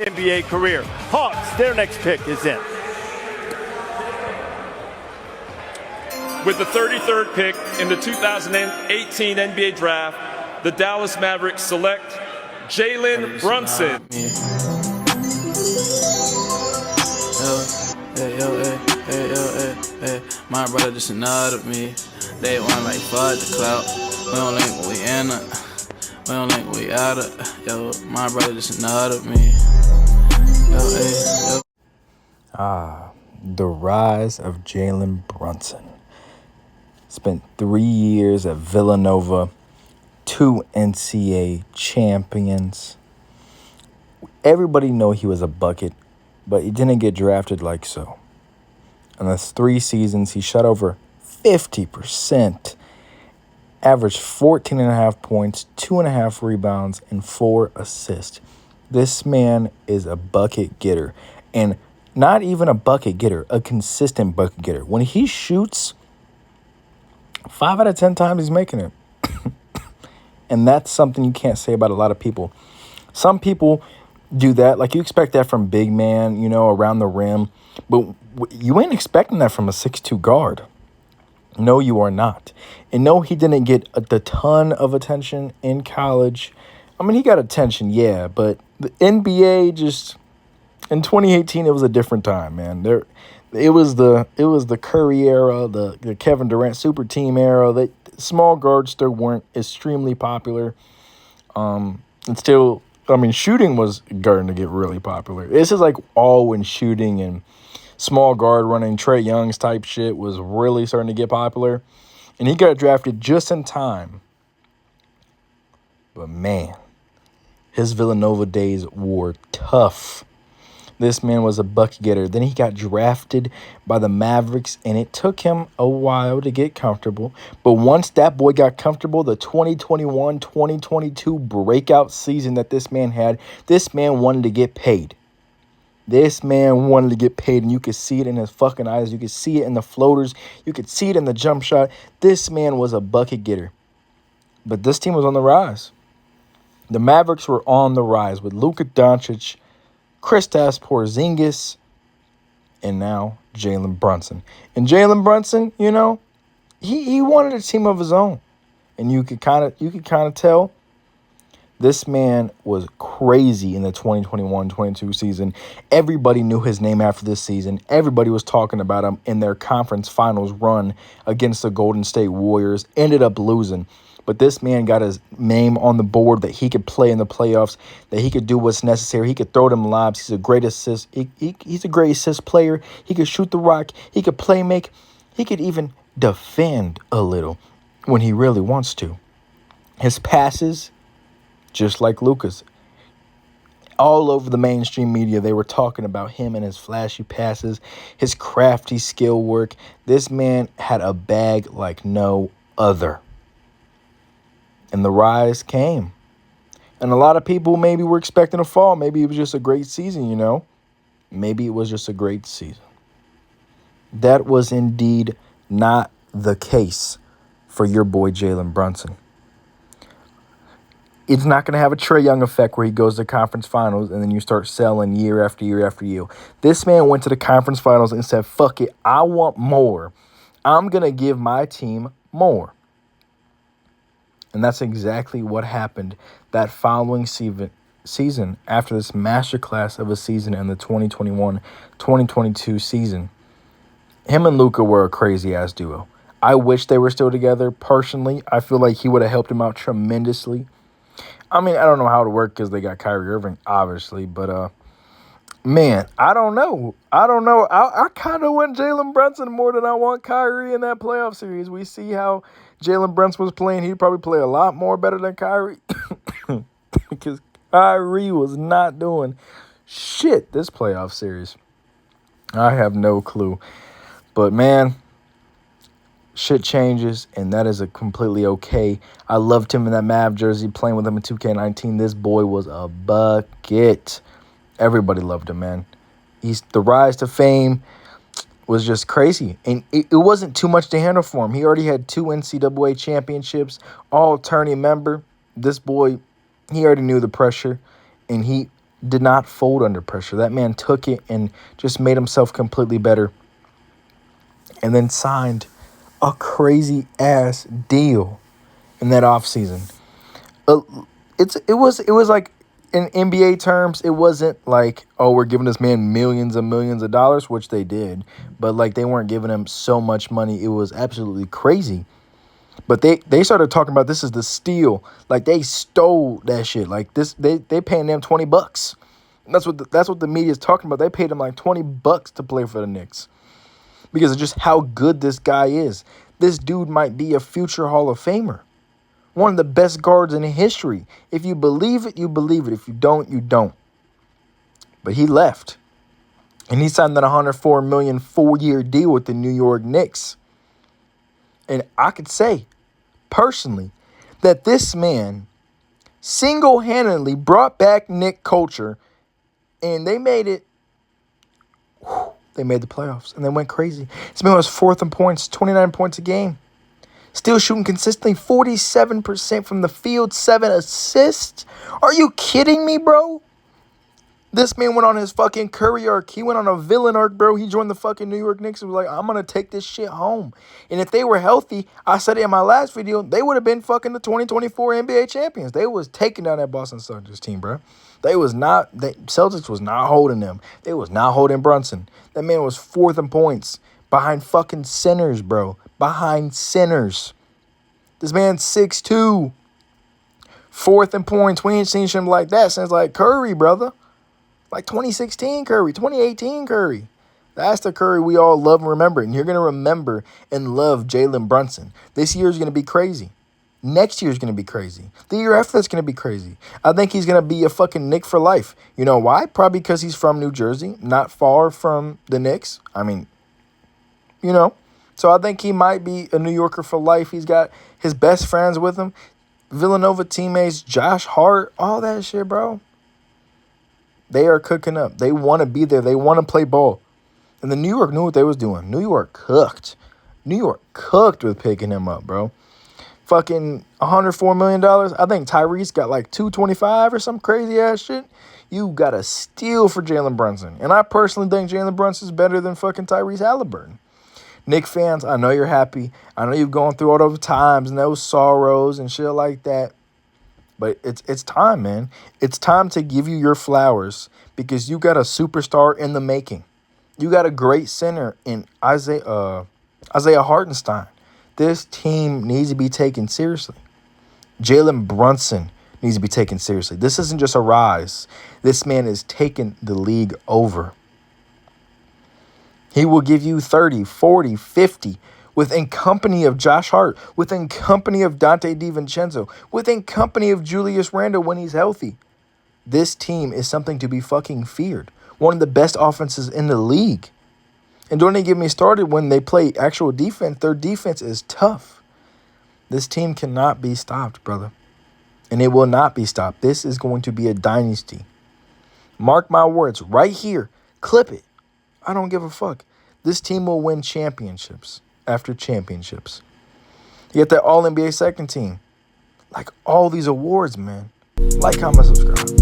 NBA career. Hawks, their next pick is in. With the 33rd pick in the 2018 NBA Draft, the Dallas Mavericks select Jalen Brunson. Hey, my brother just nodded me. They want like fuck the clout. We don't think we in it. We don't think we out of. Yo, my brother just nodded me. The rise of Jalen Brunson. Spent 3 years at Villanova, 2 NCAA champions. Everybody know he was a bucket, but he didn't get drafted like so. In those 3 seasons, he shot over 50%, averaged 14.5 points, 2.5 rebounds, and 4 assists. This man is a bucket getter, and not even a bucket getter, a consistent bucket getter. When he shoots, 5 out of 10 times he's making it. And that's something you can't say about a lot of people. Some people do that. Like, you expect that from big man, around the rim. But you ain't expecting that from a 6'2 guard. No, you are not. And no, he didn't get a ton of attention in college. I mean, he got attention, yeah. But the NBA just... In 2018, it was a different time, man. It was the Curry era, the Kevin Durant super team era. The small guards still weren't extremely popular. And still, shooting was starting to get really popular. This is like all when shooting and small guard running Trae Young's type shit was really starting to get popular. And he got drafted just in time. But man, his Villanova days were tough. This man was a bucket getter. Then he got drafted by the Mavericks, and it took him a while to get comfortable. But once that boy got comfortable, the 2021-2022 breakout season that this man had, this man wanted to get paid. This man wanted to get paid, and you could see it in his fucking eyes. You could see it in the floaters. You could see it in the jump shot. This man was a bucket getter. But this team was on the rise. The Mavericks were on the rise with Luka Doncic, Kristaps Porzingis, and now Jalen Brunson. And Jalen Brunson, he wanted a team of his own. And you could kind of tell this man was crazy in the 2021-22 season. Everybody knew his name after this season. Everybody was talking about him in their conference finals run against the Golden State Warriors. Ended up losing. But this man got his name on the board that he could play in the playoffs, that he could do what's necessary. He could throw them lobs. He's a great assist. He's a great assist player. He could shoot the rock. He could play make. He could even defend a little when he really wants to. His passes, just like Luka's. All over the mainstream media, they were talking about him and his flashy passes, his crafty skill work. This man had a bag like no other. And the rise came. And a lot of people maybe were expecting a fall. Maybe it was just a great season, Maybe it was just a great season. That was indeed not the case for your boy Jalen Brunson. It's not going to have a Trae Young effect where he goes to conference finals and then you start selling year after year after year. This man went to the conference finals and said, fuck it, I want more. I'm going to give my team more. And that's exactly what happened that following season after this masterclass of a season in the 2021-2022 season. Him and Luka were a crazy-ass duo. I wish they were still together. Personally, I feel like he would have helped him out tremendously. I don't know how it worked because they got Kyrie Irving, obviously. But, man, I don't know. I kind of want Jalen Brunson more than I want Kyrie in that playoff series. We see how Jalen Brunson was playing. He'd probably play a lot more better than Kyrie because Kyrie was not doing shit this playoff series. I have no clue. But, man, shit changes, and that is a completely okay. I loved him in that Mav jersey, playing with him in 2K19. This boy was a bucket. Everybody loved him, man. The rise to fame was just crazy. And it wasn't too much to handle for him. He already had 2 NCAA championships, all tourney member. This boy, he already knew the pressure, and he did not fold under pressure. That man took it and just made himself completely better. And then signed a crazy ass deal in that offseason. It was like, in NBA terms, it wasn't like, oh, we're giving this man millions and millions of dollars, which they did, but like they weren't giving him so much money. It was absolutely crazy. But they started talking about this is the steal. Like they stole that shit. Like this, they paying them $20. That's what the media is talking about. They paid him like $20 to play for the Knicks because of just how good this guy is. This dude might be a future Hall of Famer. One of the best guards in history. If you believe it, you believe it. If you don't, you don't. But he left. And he signed that $104 million 4-year deal with the New York Knicks. And I could say, personally, that this man single-handedly brought back Knick culture, and they made it. They made the playoffs, and they went crazy. This man was 4th in points, 29 points a game. Still shooting consistently, 47% from the field, 7 assists. Are you kidding me, bro? This man went on his fucking Curry arc. He went on a villain arc, bro. He joined the fucking New York Knicks and was like, I'm going to take this shit home. And if they were healthy, I said it in my last video, they would have been fucking the 2024 NBA champions. They was taking down that Boston Celtics team, bro. Celtics was not holding them. They was not holding Brunson. That man was 4th in points behind fucking centers, bro. Behind centers. This man's 6'2". 4th in points. We ain't seen him like that since like Curry, brother. Like 2016 Curry, 2018 Curry. That's the Curry we all love and remember. And you're going to remember and love Jalen Brunson. This year is going to be crazy. Next year is going to be crazy. The year after that's going to be crazy. I think he's going to be a fucking Knick for life. You know why? Probably because he's from New Jersey, not far from the Knicks. I mean, you know. So I think he might be a New Yorker for life. He's got his best friends with him. Villanova teammates, Josh Hart, all that shit, bro. They are cooking up. They want to be there. They want to play ball. And the New York knew what they was doing. New York cooked. New York cooked with picking him up, bro. Fucking $104 million. I think Tyrese got like $225 or some crazy ass shit. You got a steal for Jalen Brunson. And I personally think Jalen Brunson's better than fucking Tyrese Halliburton. Knick fans, I know you're happy. I know you've gone through all those times and those sorrows and shit like that. But it's time, man. It's time to give you your flowers because you got a superstar in the making. You got a great center in Isaiah Hartenstein. This team needs to be taken seriously. Jalen Brunson needs to be taken seriously. This isn't just a rise. This man is taking the league over. He will give you 30, 40, 50 within company of Josh Hart, within company of Dante DiVincenzo, within company of Julius Randle when he's healthy. This team is something to be fucking feared. One of the best offenses in the league. And don't even get me started when they play actual defense. Their defense is tough. This team cannot be stopped, brother. And it will not be stopped. This is going to be a dynasty. Mark my words right here. Clip it. I don't give a fuck. This team will win championships after championships. You get that All-NBA second team. Like all these awards, man. Like, comment, subscribe.